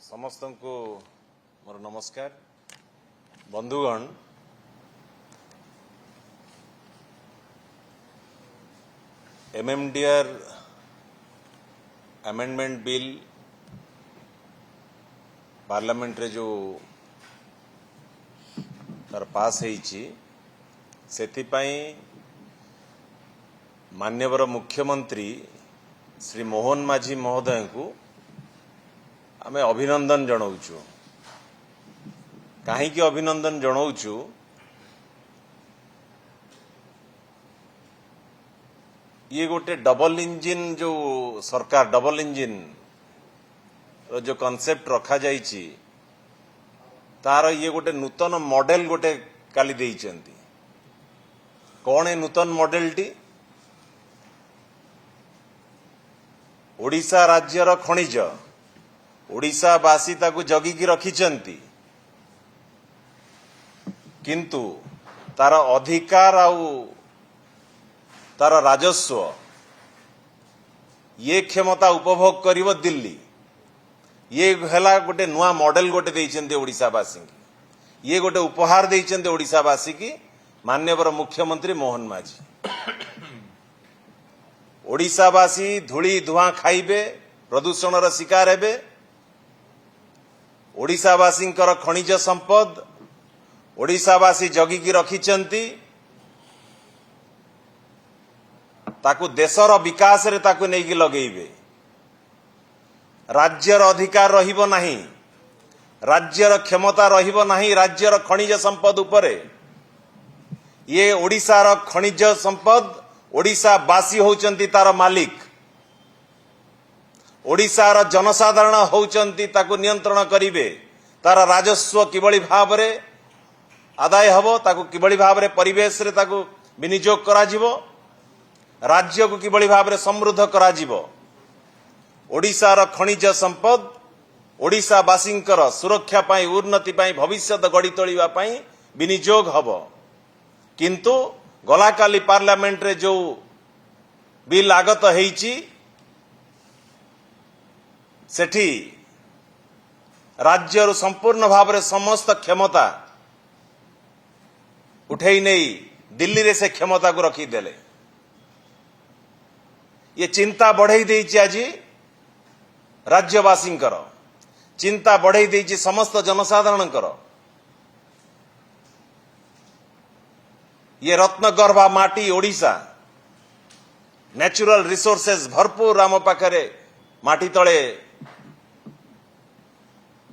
समस्त को मोर नमस्कार। बंधुगण, एमएमडीआर अमेंडमेंट बिल पार्लियामेंट रे जो तार पास होईची सेथिपाई माननीय मुख्यमंत्री श्री मोहन माझी महोदय को आमे अभिनंदन जनाऊँ। कहीं अभिनंदन जनाऊँ, ये गोटे डबल इंजिन जो सरकार डबल इंजिन जो कॉन्सेप्ट रखा जाइछि तार ये गोटे नूतन मॉडल गोटे काली देइछन्ति। कौन है नूतन मॉडल टी? ओडिशा राज्यर खनिज ओडिशावासी ताकू जगिकी रखिछन्ति, किंतु तार अधिकार आउ तार राजस्व ये क्षमता उपभोग करिवो दिल्ली। ये हेला गोटे नुआ मॉडल गोटे देइछन्ति ओडिशावासी की। ये गोटे उपहार देइछन्ति ओडिशावासी की माननीय मुख्यमंत्री मोहन माझी। ओडिशावासी धूली धुआं खाइबे, प्रदूषण शिकार हेबे। ओडिशावासी खनिज संपद ओडिशावासी जगिकी रखिछन्ति, ताकू देशर विकास रे ताकू नेकी लगेइबे। राज्यर अधिकार रहिबो नाही, राज्यर क्षमता रहिबो नाही राज्यर खनिज संपद उपरे। ये ओडिशार खनिज संपद ओडिशावासी होउचन्ति तार मालिक। ओडिशार जनसाधारण होउचन्ति ताकू नियंत्रण करिवे। तार राजस्व किबळी भाबरे आदाय हबो, ताकू किबळी भाबरे परिवेश रे ताकू विनियोग करा जिवो, राज्य को किबळी भाबरे समृद्ध करा जिवो। ओडिशार खनिज संपद ओडिशावासींकर सुरक्षा पाई, उन्नति पाई, भविष्य गढ़ी तोलिबा पाई विनियोग हबो। किंतु गला काली पार्लियामेंट रे जो बिल आगत हेइची सेठी राज्यर संपूर्ण भाव समस्त क्षमता उठेई नहीं दिल्ली रे से क्षमता को रखीदेले। ये चिंता बढ़ई देइछि, आज राज्यवासी चिंता बढ़ई देइछि, समस्त जनसाधारण। ये रत्नगर्भा माटी ओडिशा, नेचुरल रिसोर्सेस भरपूर आम पाखरे माटी तले,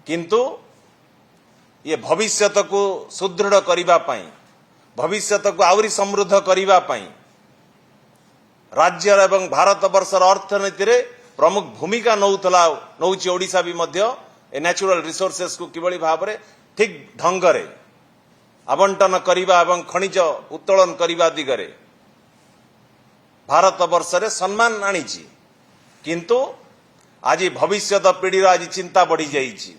किंतु ये भविष्यत को सुदृढ़ करिबा पाई, भविष्यत को आउरी समृद्ध करिबा पाई राज्य एवं भारत वर्षर अर्थनीति रे प्रमुख भूमिका नौछि ओडिशा भी मध्य ए नेचुरल रिसोर्सेस को किबळी भाबरे ठीक ढंग रे आवंटन करिबा एवं खनिज उत्तोलन करिबा दिगरे भारत वर्ष रे सम्मान आनिछि। किंतु आज भविष्यत पीढ़ी आज चिंता बढ़ी जाइछि।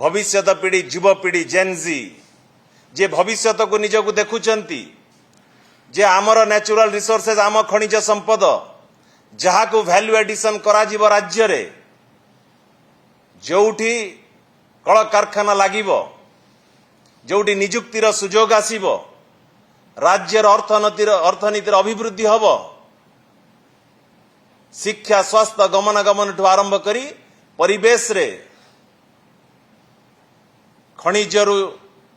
भविष्यत पीढ़ी युवपीढ़ी जेनजी जे भविष्यत को निज को देखुचंती, जे आमर नेचुरल रिसोर्सेस आम खनिज संपद जहा को वैल्यू एडिशन करा जीव राज्य रे, जोठी कल कारखाना लागिबो, जोठी नियुक्तिर सुजोग आसीबो, राज्यर अर्थनीतिर अभिवृद्धि हबो। शिक्षा, स्वास्थ्य, गमनागमन ठू आरंभ करी परिवेश रे खनिजरु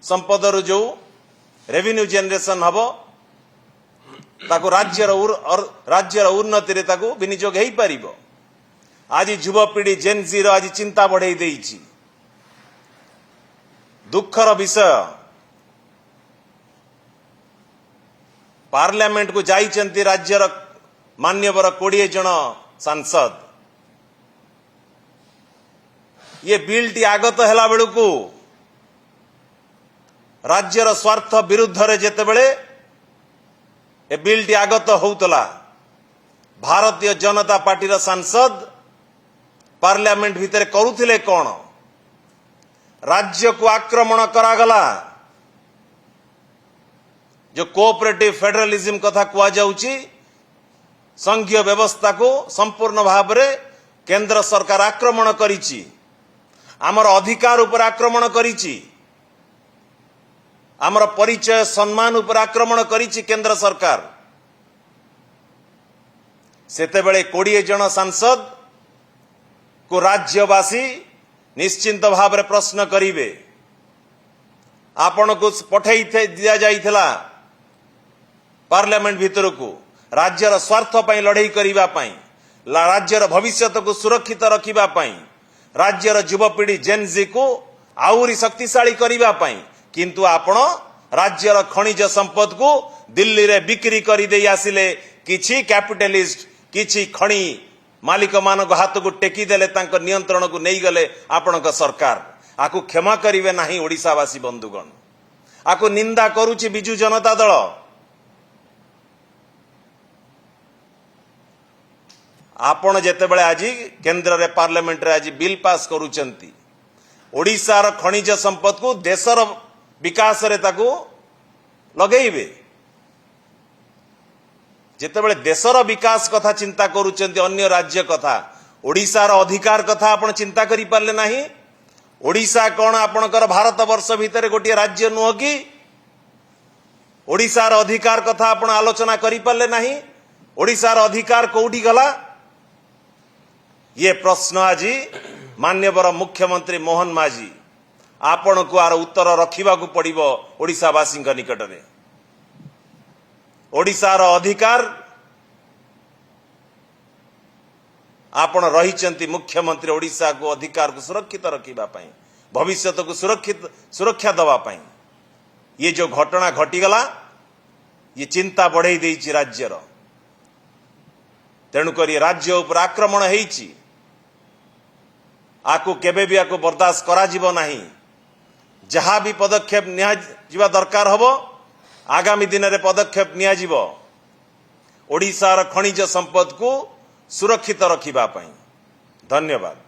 संपदरु जो रेवेन्यू जनरेशन हबो, ताको राज्यर उन्नति रे ताको विनियोग हेई परिबो। आज युवपीढ़ी जेनजी रो आज चिंता बढ़ई देइछि। दुखर विषय, पार्लियामेंट को जाइचंती राज्यर मान्यवर 20 जन सांसद। ये बिल टी आगत हेला बेलू राज्यर स्वार्थ विरुद्ध रे जेतेबेले ए बिल टी आगत होउतला, भारतीय जनता पार्टी रा सांसद पार्लियामेंट भितर करुथिले कौन? राज्य को आक्रमण करागला। जो कोऑपरेटिव फेडरलिज्म कथा कुआ जाउची, संघीय व्यवस्था को संपूर्ण भाव में केंद्र सरकार आक्रमण करिछि। आमर अधिकार उपर आक्रमण करिछि, आमर परिचय सम्मान उपर आक्रमण करिछि केंद्र सरकार। सेतेबेले 20 जन सांसद को राज्यवासी निश्चिंत भाव में प्रश्न करिवे। आपण को पठाई दिया जाइथिला पार्लियामेंट भितर को राज्यर स्वार्थ पई लड़ाई करिबा पई, राज्यर भविष्य को सुरक्षित रखिबा पई, राज्यर युवपीढ़ी जेनजी को आउरी शक्तिशाली करिबा पई, किंतु आपण राज्यर खनिज संपद को दिल्ली रे बिक्री करि देई आसिले। किछि कैपिटलिस्ट किछि खनि मालिक मान हाथ को टेकी देले, तांक नियंत्रण को नहीं गले आपण सरकार। आकु क्षमा करिवे नाही ओडिशावासी बंधुगण, आकु निंदा करूची बिजु जनता दल। आपण जेतेबेले आज केंद्र रे पार्लियामेंट रे आज बिल पास करूचंती, ओडिशार खनिज संपद को देशर विकास रे ताकू लगेइबे। जेतेबेले देशर विकास कथा चिंता करूचंती, अन्य राज्य कथा, ओडिशार अधिकार कथा आपण चिंता करि पारले नाही। ओडिशा कोन आपणकर भारत वर्ष भितर गोटे राज्य नुह कि? ओडिशार अधिकार कथा आपण आलोचना करि पारले नाही। ओडिशार अधिकार कोउठी गला? ये प्रश्न आज माननीय मुख्यमंत्री मोहन माझी आपण को आर उत्तर रखिबा को पड़िबो ओडिशावासी निकट में। ओडिशार अधिकार आपण रहिचंती मुख्यमंत्री, ओडिशा को अधिकार को सुरक्षित रखिबा पई, भविष्य को सुरक्षा दवा पई। ये जो घटना घटीगला ये चिंता बढ़ाई देइछि राज्यर। तेणुक राज्य उपर आक्रमण हेइछि, आकु केबे भी आकु बर्दाश्त करा जिवो नाही। जहाँ भी पदक्षेप निया जिवा दरकार हबो, आगामी दिन में पदक्षेप निया जिवो ओडिशार खनिज संपद को सुरक्षित रखिबा पई। धन्यवाद।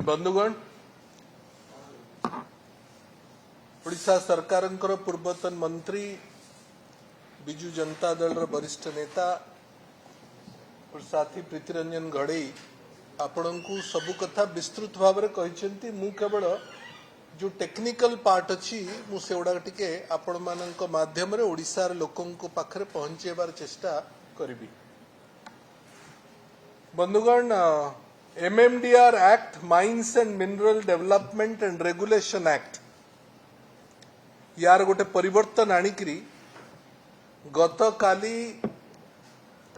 बंधुगण, ओडिशा सरकार पूर्वतन मंत्री बिजु जनता दल वरिष्ठ नेता और साथी प्रीति रंजन घड़ई आपण को सबु कथा विस्तृत भाव में कहते। मु केवल जो टेक्निकल पार्ट अच्छी मुझे टिके आपण मान माध्यम रे ओडिशार लोकों पाखरे पहुंचेबार चेष्टा करी। बंधुगण, MMDR act, mines and mineral development and regulation act, यार गोटे परिवर्तन आनिकरी गत काली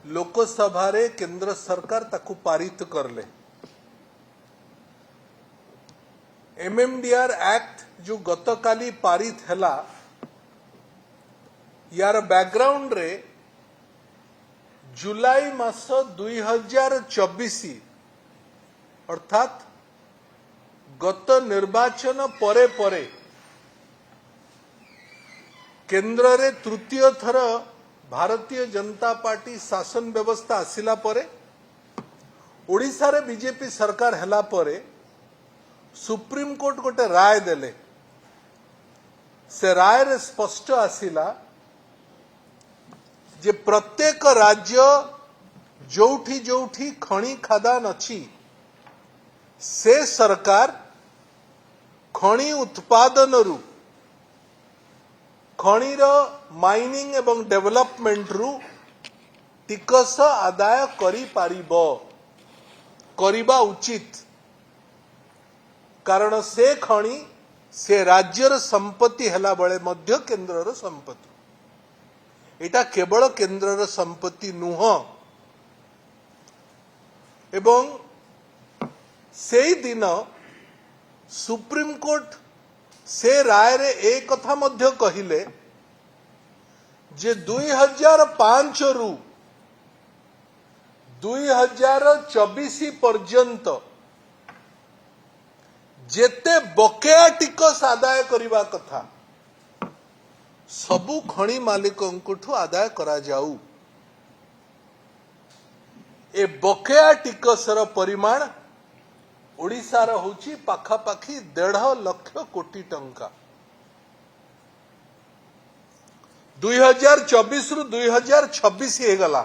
लोकसभा रे केंद्र सरकार ताकू पारित करले। MMDR एक्ट जो गत काली पारित हैला, यार बैकग्राउंड रे जुलाई मास 2024 अर्थात गत निर्वाचन परे परे केंद्र रे तृतीय थर भारतीय जनता पार्टी शासन व्यवस्था आसिला परे, ओडिशा रे बीजेपी सरकार हैला परे सुप्रीम कोर्ट गोटे राय देले। से राय रे स्पष्ट आसिला जे प्रत्येक राज्य जोठी जोठी खणी खादान अछि से सरकार खणी उत्पादन रु, खणीर माइनिंग एवं डेवलपमेंट रु टिकस आदाय करि पारिबो, करिबा उचित। कारण से खणी से राज्यर संपत्ति हैला बळे मध्य केंद्रर संपत्ति। एटा केवल केंद्रर संपत्ति नुह। एवं से दिन सुप्रीम कोर्ट से राय रे एक कथा मध्य कहिले जे 2005 रु 2024 पर्यंत जेते बकेया टिकस आदाय करिबा कथा सबु खणी मालिकंठु आदाय करा जाऊ। ए बकेया टिकसर परिमाण ओडिशार होची पाखापाखी 1.5 लाख कोटी टंका 2024 रु 2026 हे गला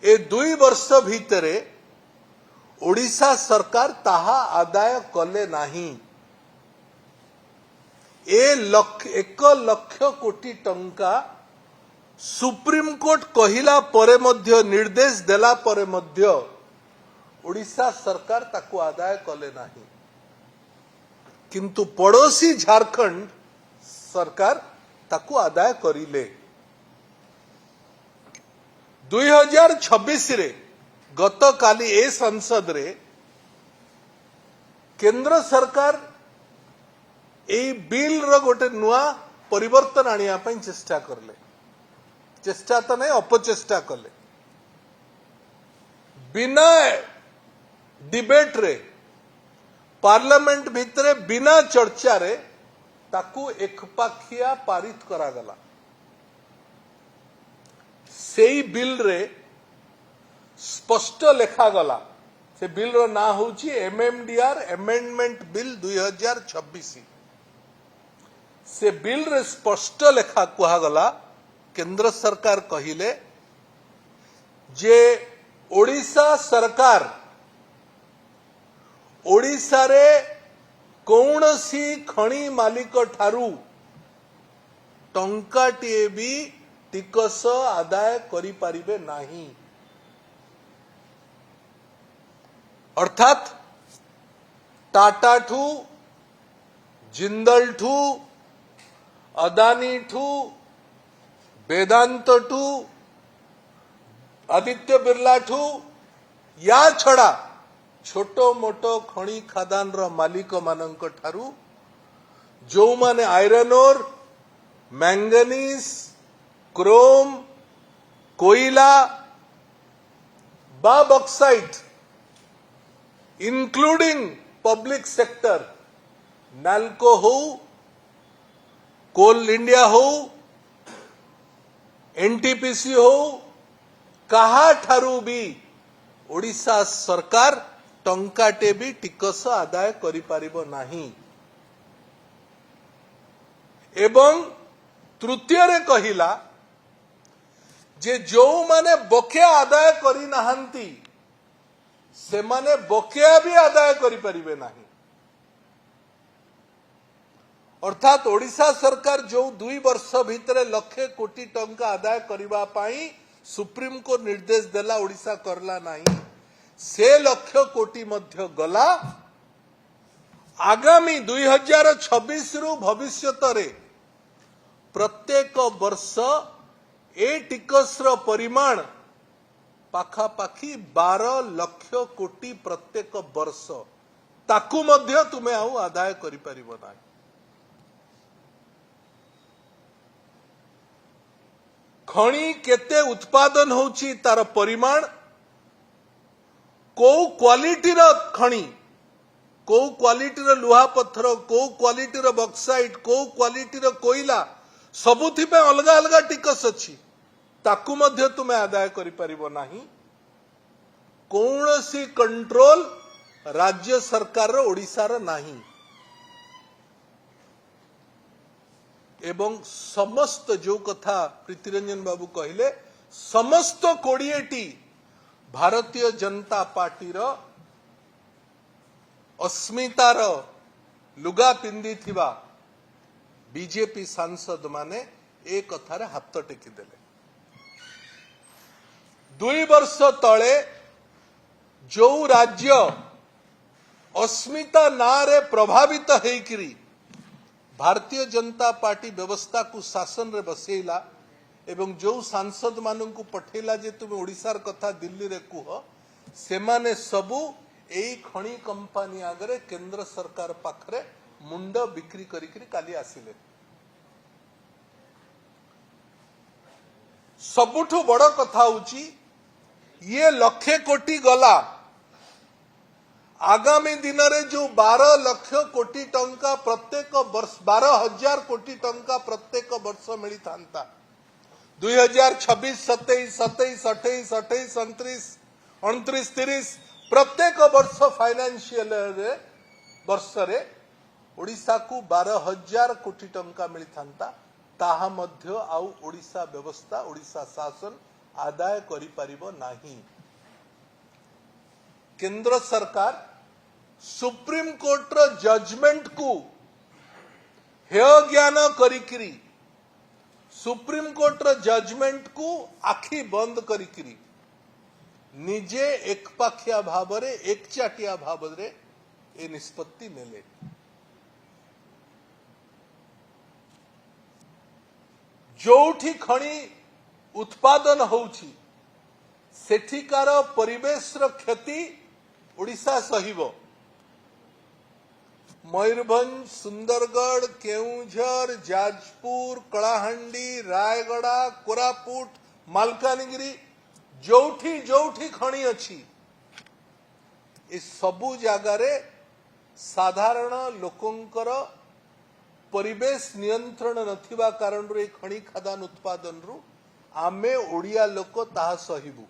ए 2 वर्ष भितरे ओडिशा सरकार ताहा आदाय कले नहीं। 1 लाख कोटी टंका सुप्रीम कोर्ट कहिला परे मध्य निर्देश देला परे मध्य ओडिशा सरकार ताकू आदाय कले नहीं, किंतु पड़ोसी झारखंड सरकार ताकू आदाय करिले। 2026 रे गत काली ए संसद रे केंद्र सरकार ए बिल रो गोटे नुआ परिवर्तन आनिया पई चेष्टा करले, चेष्टा तो नहीं अपचेष्टा कले। बिना डिबेट रे पार्लियामेंट भितरे बिना चर्चा रे ताकू एकपाखिया पारित करा गला। सेई बिल रे स्पष्ट लेखा गला, से बिल रो ना होची एमएमडीआर अमेंडमेंट बिल 2026। से बिल रे स्पष्ट लेखा कुहा गला, केंद्र सरकार कहिले जे ओडिशा सरकार ओडिशा रे कौनसी खणी मालिक ठारू टंकाटिए भी टिकस आदाय करि पारिबे नाही। अर्थात टाटा ठू, जिंदल ठू, अदानी ठू, वेदांत ठू, आदित्य बिरला ठू या छड़ा छोटो मोटो खणी खादान रो मालिक मानक ठारू जो माने आयरन ओर, मैंगनीज, क्रोम, कोयला बा bauxite including public sector NALCO हो, कोल इंडिया हो, एनटीपीसी हो, कहा ठारू भी ओडिशा सरकार टंकाटे भी टिकस आदाय करि पारिबो नाही। एवं तृतीय रे कहिला जे जो माने बकेया आदाय करि नाहंती से माने बकेया भी आदाय करि परिबे नाही। अर्थात ओडिशा सरकार जो 2 वर्ष भितरे लक्षे कोटी टंका आदाय करिबा पाई सुप्रीम कोर्ट निर्देश देला, ओडिशा करला नाही। से लक्ष कोटी मध्य गला। आगामी 2026 रु भविष्यत रे प्रत्येक वर्ष ए टिकस रो परिमाण पाखापाखी 12 लाख कोटी प्रत्येक वर्ष ताकू मध्य तुमे आउ आदाय करि परिबो नाही। खणी केते उत्पादन होची तार परिमाण, को क्वालिटी रो खणी, को क्वालिटी रो लुहा पत्थर, को क्वालिटी रो बॉक्साइट, को क्वालिटी रो कोयला सबुथि पे अलगा अलगा टिकस अछि, ताकू मध्य तुमे आदाय करि परिबो नाही। कौनसी कंट्रोल राज्य सरकार रो ओडिसा रो नाही। एवं समस्त जो कथा प्रीतिरंजन बाबू कहले समस्त 20टी भारतीय जनता पार्टी रो अस्मितार लुगा पिंदी थिबा बीजेपी सांसद माने ए कथारे हाथ टेकी देले। 2 वर्ष तले जो राज्य अस्मिता नारे प्रभावित हेकरी भारतीय जनता पार्टी व्यवस्था को शासन रे बसेला एवं जो सांसद मानन को पठेला जे तुम ओडिशार कथा दिल्ली रे कुह, से माने सबु एई खणी कंपनी आगरे केंद्र सरकार पाखरे मुंड बिक्री करी काली आसिले। सबुठु बड़ कथा होची ये लक्षे कोटी गला। आगामी दिन रे जो 12 लाख कोटी टंका प्रत्येक वर्ष 12,000 कोटी टंका प्रत्येक वर्ष मिली थांता 2026, 27, 28, 29, 30, 29, 30 प्रत्येक वर्ष फाइनेंशियल वर्ष रे ओडिशा को 12,000 कोटी टंका मिलता ताहा मध्य आउ ओडिशा व्यवस्था ओडिशा शासन आदाय करि परिबो नाही। केंद्र सरकार सुप्रीम कोर्ट रो जजमेंट को हेय ज्ञान करिकिरी सुप्रीम कोर्ट रो जजमेंट को आखि बंद करिकिरी निजे एकपाखिया भावरे एकचाटिया भावरे ए निष्पत्ति नेले। जोठी खणी उत्पादन होउछि सेठिकार परिवेश रो क्षति ओडिशा सहिबो। मयूरभंज, सुंदरगढ़, केउझर, जाजपुर, कलाहांडी, रायगड़ा, कोरापुट, मालकानगिरी जोठी जोठी खणी अछि ए सबु जगारे साधारण लोकंकर परिवेश नियंत्रण नथिबा कारण रे खणी खदान उत्पादन रु आमे ओडिया लोक ताहा सहिबु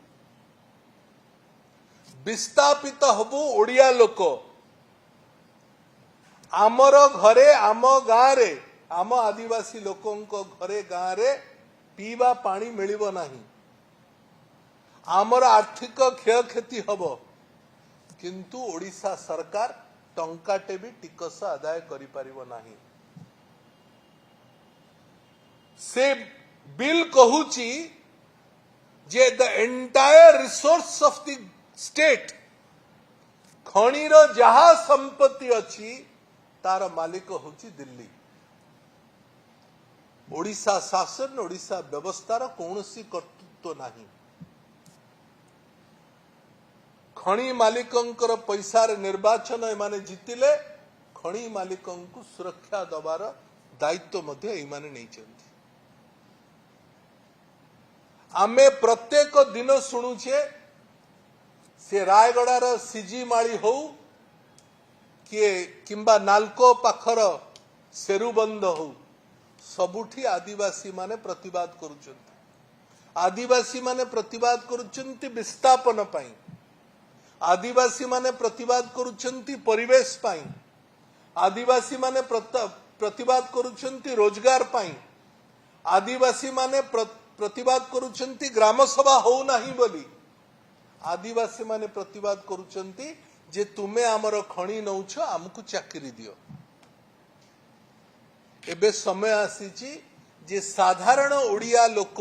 विस्थापित हबु ओडिया लोक आमर घरे आम गाँ रे आम आदिवासी लोकंक घरे गाँ रे पीवा पानी मिलिबो नाही आमर आर्थिक क्षय क्षति हबो किंतु ओडिशा सरकार टंकाटे भी टिकस आदाय करि परिबो नाही। से बिल कहूची जे the entire resource of the state खणीर जहा संपत्ति अछि तार मालिक होची दिल्ली। ओडिशा शासन ओडिशा व्यवस्थार कौनसी कर्तृत्व नाही। खणी मालिकंकर पैसार निर्वाचन एमाने जितिले खणी मालिकंकु सुरक्षा दबार दायित्व मध्य एमाने नैचंती। आमे प्रत्येक दिन शुणुचे से रायगड़ार सीजी माली हो किंबा नालको पाखर सेरुबंद हो सबुठी आदिवासी माने प्रतिवाद करुचंती। आदिवासी माने प्रतिवाद करुचंती विस्थापन पाई आदिवासी माने प्रतिवाद करुचंती परिवेश पाई आदिवासी माने प्रतिवाद करुचंती रोजगार पाई आदिवासी माने प्रतिवाद करुचंती ग्राम सभा हो नाही बोली आदिवासी माने प्रतिवाद करुचंती जे तुमे आमर खणी नौछ आमको चाकरी दियो। एबे समय आसीची जे साधारण ओडिया लोक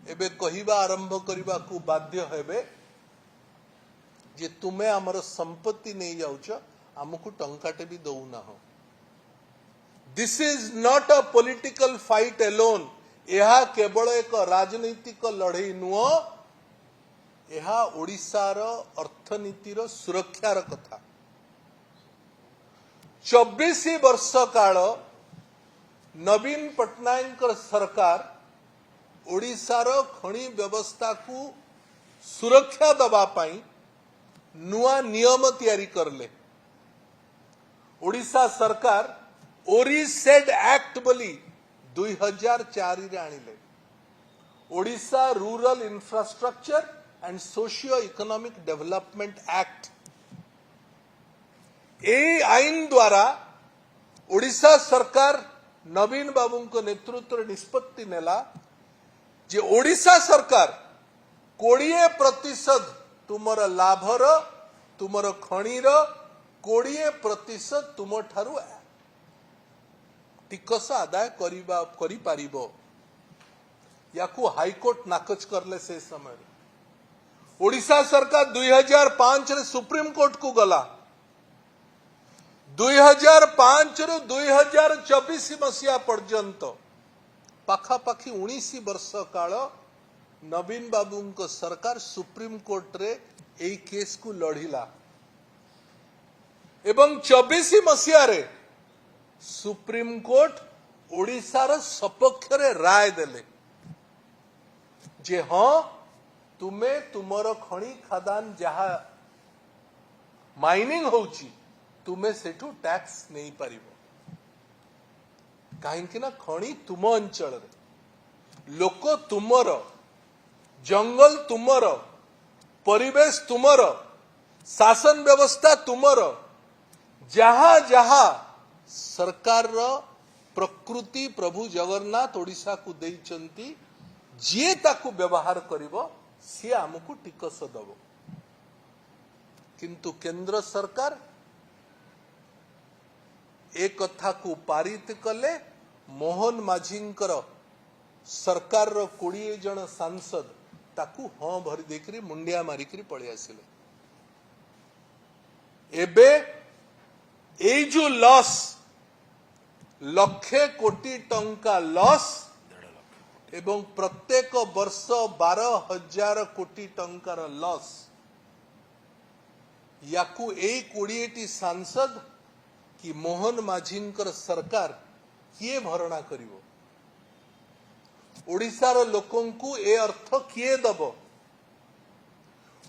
एबे कहिबा आरंभ करिबा को बाध्य हेबे जे तुमे आमर संपत्ति नहीं जाउछ आमको टंकाटे भी दउ ना हो। This is not a political fight alone यह केवल एक राजनैतिक लड़ई नुह यह ओडिशार अर्थनीतिर सुरक्षार कथा। 24 वर्ष काल नवीन पट्टनायक सरकार ओडिशार खणी व्यवस्था को सुरक्षा दबा पाई नुआ नियम तैयारी करले। ओडिशा सरकार ओरिसेड एक्ट बोली 2004 रे आनिले। Odisha rural infrastructure and socio economic development act ए आईन द्वारा ओडिशा सरकार नवीन बाबू को नेतृत्व निष्पत्ति नेला जे ओडिशा सरकार 20% तुमर लाभर तुमर खणीर 20% तुम ठारू टिकस आदाय करी पारिबो। याकू हाईकोर्ट नाकच करले से समय ओडिशा सरकार 2005 रे सुप्रीम कोर्ट को गला 2005 रु 2024 मसीहा पर्यंत पाखापाखी 19 वर्ष काल नवीन बाबू सरकार सुप्रीम कोर्ट रे एई केस को लढ़िला एवं 24 मसीहा रे सुप्रीम कोर्ट ओडिशार सपक्ष रे राय देले जे हाँ तुमे तुमर खणी खदान जहा माइनिंग होउची तुमे सेठू टैक्स नहीं पारिबो काहेकि ना खणी तुम अंचल रे लोक तुमर जंगल तुमर परिवेश तुमर शासन व्यवस्था तुमर जहाँ जहाँ सरकार प्रकृति प्रभु जगन्नाथ ओडिशा को देइचंती जे ताकू व्यवहार करिवो सी आमको टिकस दब किंतु केंद्र सरकार एक कथा को पारित कले मोहन माझींकर सरकार रो 20 जन सांसद ताकू हाँ भरी देकरी मुंडिया मारिकरी पळी आसिले एबे ए जो लॉस लक्षे कोटी टंका लॉस एवं प्रत्येक वर्ष 12,000 कोटी टंकार लॉस याकू ए 20टी सांसद कि मोहन माझींकर सरकार किए भरणा करिवो ओडिशार लोकंकु ए अर्थ किए दब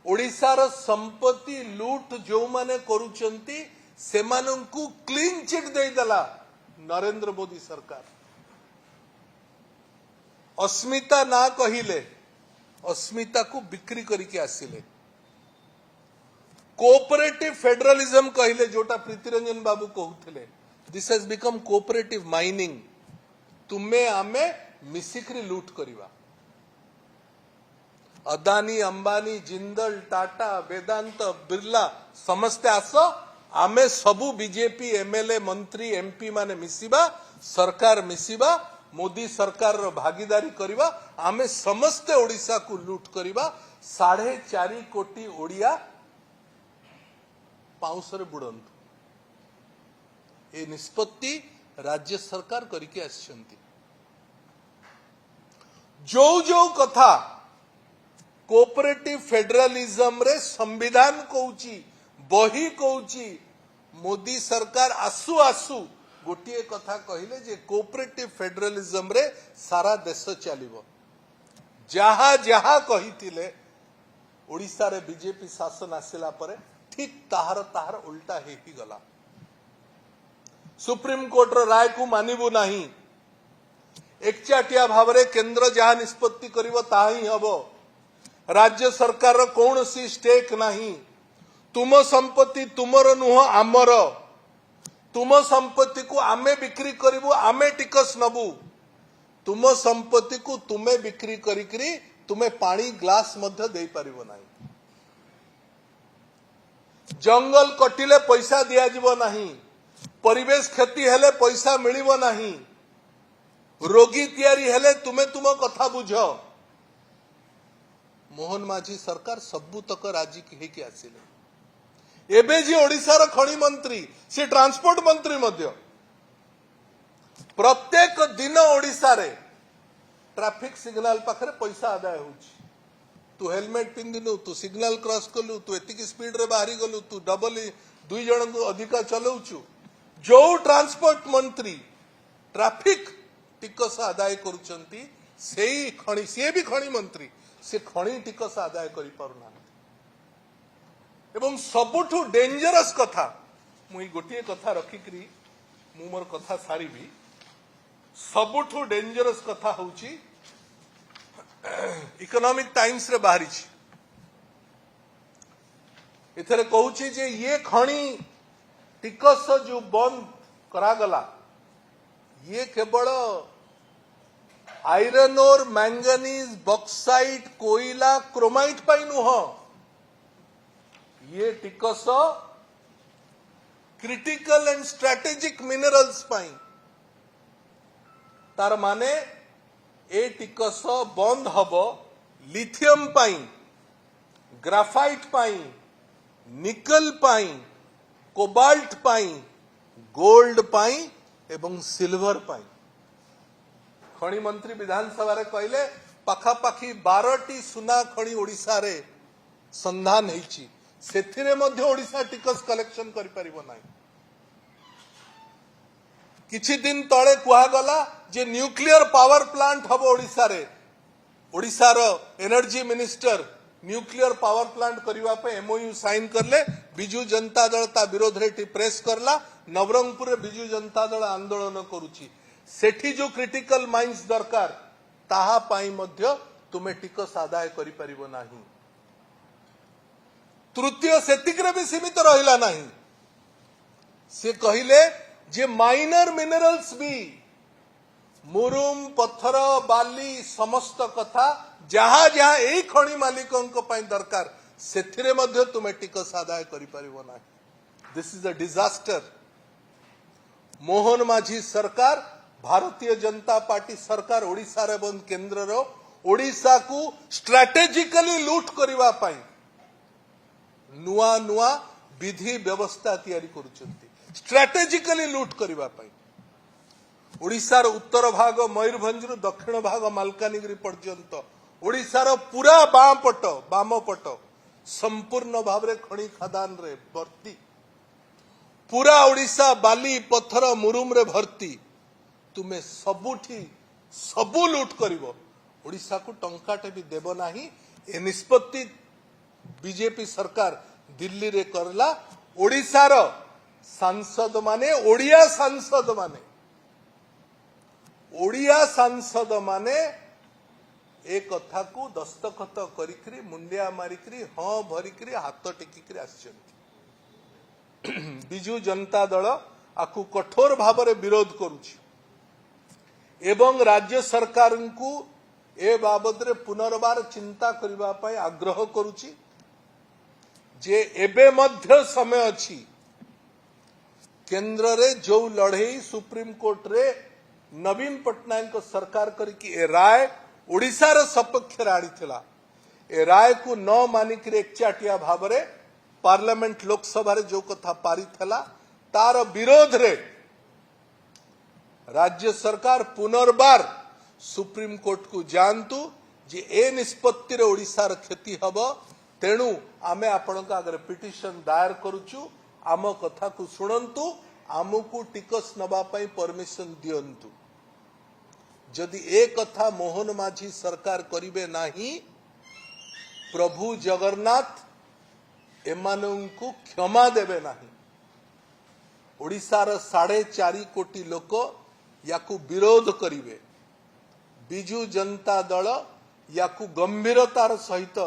ओडिशार संपत्ति लूट जो माने करूचंती सेमानंकु क्लीन चिट दे दला नरेंद्र मोदी सरकार अस्मिता ना कहिले अस्मिता को बिक्री करके आसिले कोऑपरेटिव फेडरलिज्म कहिले जोटा प्रीतिरंजन बाबू कहूथिले this has become cooperative mining तुमे आमे मिसिक्री लूट करिवा अदानी अंबानी जिंदल टाटा वेदांत बिरला समस्ते आस आमे सबू बीजेपी एमएलए मंत्री एमपी माने मिसिबा सरकार मिसिबा मोदी सरकार रो भागीदारी करिवा आमे समस्ते ओडिशा को लूट करिवा 4.5 कोटी ओडिया पाउसरे बुड़ंतु ए निष्पत्ति राज्य सरकार करके आछंती जो जो कथा कोऑपरेटिव फेडरलिज्म रे संविधान कहूची बही कहूची मोदी सरकार आसु आसु गोटे कथा कहले जे कोऑपरेटिव फेडरलिज्म रे सारा देश चलिबो जहा जहा कहिथिले ओडिशा रे बीजेपी शासन आसिला परे ठीक ताहार उल्टा ही गला सुप्रीम कोर्ट रो राय को मानिबु नाही एकचाटिया भाव रे केंद्र जहा निष्पत्ति करिवो ताहा ही हबो राज्य सरकार रो कोनोसी स्टेक नाही तुम संपत्ति तुमर नुह आमर तुम संपत्ति को आमे बिक्री करिवो आमे टिकस नबु तुम संपत्ति को तुमे बिक्री करिकरी तुमे पानी ग्लास मध्य देई परिबो नाही जंगल कटिले पैसा दिया जीवो नाही परिवेश क्षति हेले पैसा मिलिबो नाही रोगी तैयारी हेले तुमे तुम कथा बुझ मोहन माझी सरकार सबु तक राजी हेके आसिले एबे जी ओडिशार खणी मंत्री से ट्रांसपोर्ट मंत्री मध्य प्रत्येक दिन ओडिशा रे ट्रैफिक सिग्नल पाखरे पैसा आदाय होची तू हेलमेट पिंधिलु तू सिग्नल क्रॉस कलु तू एतिकी स्पीड रे बाहरी गलु तू डबल 2 जन को अधिका चलाउछु जो ट्रांसपोर्ट मंत्री ट्रैफिक टिकस आदाय करूचंती सेही खणी से भी खणी मंत्री से खणी टिकस आदाय करि पारुना एवं सबुठु डेंजरस कथा मुई गोटे कथा रखिकरी मु मोर कथा सारिबी सबुठु डेंजरस कथा होची इकोनॉमिक टाइम्स रे बाहरी एथरे कहूची जे ये खणी टिकस जो बंद करागला ये केवल आयरन और मैंगनीज बॉक्साइट कोयला क्रोमाइट पाई नुह ये टिकस क्रिटिकल एंड स्ट्रेटेजिक मिनरल्स पाई तार माने ए टिकस बंद हब लिथियम पाई ग्राफाइट पाई निकल पाई कोबाल्ट पाई गोल्ड पाई एवं सिल्वर पाई खणी मंत्री विधानसभा रे कहले पाखापाखी 12टी सुना खणी ओडिशा रे संधान हेची सेथिरे मध्य ओडिशा टिकस कलेक्शन करि परिबो नाही किछि दिन तळे कुहा गला जे न्यूक्लियर पावर प्लांट हबो ओडिशा रे ओडिशा रो energy minister nuclear power plant करबा पे एमओयू साइन करले बिजू जनता दल ता विरोध रे प्रेस करला नवरंगपुर रे बिजू जनता दल आंदोलन करूची सेठी जो क्रिटिकल माइंस दरकार ताहा पाई मध्य तुमे टिकस आदाय करि परिबो नाही तृतीय सेतिकरे भी सीमित रहिला नहीं से कहिले जे माइनर मिनरल्स भी मुरुम पत्थर बाली समस्त कथा जहाँ जहाँ यही खଣି मालिकों ପାଇଁ दरकार ସେଥିରେ ମଧ୍ୟ ତୁମେ ଟିକସ ଆଦାୟ କରିପାରିବ ନାହିଁ। This is a disaster. Mohan माझी सरकार भारतीय जनता पार्टी सरकार ओडिशा एवं केंद्र ओडिशा को स्ट्राटेजिकली लूट करबा पई नुआ नुआ विधि व्यवस्था तैयारी करूछंती। स्ट्राटेजिकली लूट करबा पई ओडिशार उत्तर भाग मयूरभंज रु दक्षिण भाग मालकानगिरी पर्यंत ओडिशार पूरा बाम पट संपूर्ण भाव रे खणी खदान रे भर्ती। पूरा ओडिशा बाली पत्थर मुरुम रे भर्ती। तुमे सबुठी सबु लूट करिवो ओडिशा को टंकाटे भी देव नाही। ए निष्पत्ति बीजेपी सरकार दिल्ली रे करला। ओडिशार सांसद माने ओडिया सांसद माने ए कथा को दस्तखत करिकरी मुंडिया मारिकरी हाँ भरिकरी हाथ टेकिकरी आछंती। बिजू जनता दल आकु कठोर भाव रे विरोध करुछि एवं राज्य सरकार को ए बाबद रे पुनर्बार चिंता करबा पई आग्रह करुछि जे एबे मध्य समय अछि। केंद्र रे जो लड़ई सुप्रीम कोर्ट रे नवीन पटनायक सरकार करिकी ए राय ओडिशा रे सपक्ष रे आनिथिला। ए राय को न मानिक रे एकचाटिया भाव रे पार्लियामेंट लोकसभा रे जो कथा पारिथला तार विरोध रे राज्य सरकार पुनर्बार सुप्रीम कोर्ट को जानतु जे ए निष्पत्ति रे ओडिशा रे क्षति हबो। तेणु आमे आपनका अगर पिटिशन दायर करूछु आम कथा को सुनंतु आमको टिकस नबा पई परमिशन दियंतु। जदि ए कथा मोहन माझी सरकार करिवे नाही प्रभु जगन्नाथ एमानंकु क्षमा देवे नाही। ओडिशार 4.5 कोटी लोक याकु विरोध करिवे। बिजू जनता दल याकु गंभीरतार सहित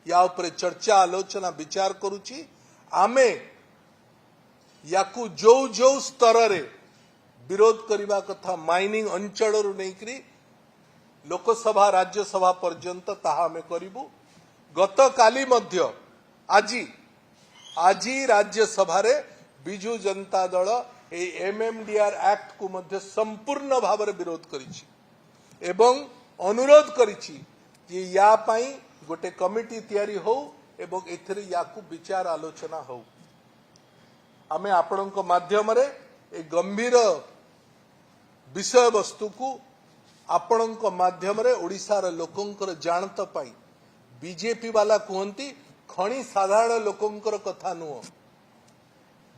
या उपरे चर्चा आलोचना विचार करुछि। आमे याकु जो जो स्तर रे विरोध करिबा कथा माइनिंग अंचल रु नेकरी लोकसभा राज्यसभा पर्यंत ताहा आमे करिबु। गत काली मध्य आजी राज्यसभा रे बिजू जनता दल ए एमएमडीआर एक्ट को मध्य संपूर्ण भाव रे विरोध करिछि एवं अनुरोध करिछि जे या पई गोटे कमिटी तैयारी हो एवं एथिरे याकु विचार आलोचना हो। आमे आपणक माध्यम रे ए गंभीर विषय वस्तु को आपणक माध्यम रे ओडिशार लोकंकर जानत पाई बीजेपी वाला कहंती खणी साधारण लोकंकर कथा नुह।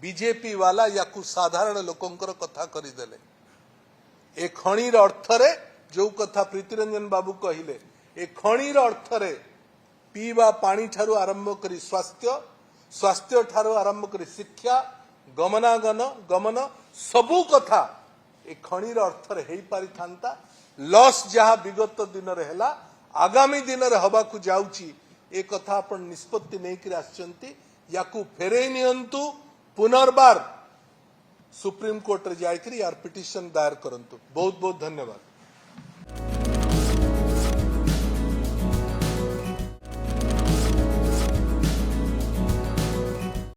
बीजेपी वाला याकु साधारण लोकंकर कथा करिदेले। ए खणीर अर्थ रे जो कथा प्रीतिरंजन बाबू कहिले ए खणीर अर्थ रे पीवा पानी ठारू आरंभ करी स्वास्थ्य ठारू आरंभ करी शिक्षा गमन सबु कथा ए खणीर अर्थ रे हेई पारि थांता। लॉस जहा विगत दिन रे हैला आगामी दिन रे हबा को जाउची ए कथा अपन निष्पत्ति नै करी आछंती। याकु फेरे नियंतु पुनर्बार सुप्रीम कोर्ट रे जाय करी यार पिटिशन दायर करंतु। बहुत बहुत धन्यवाद।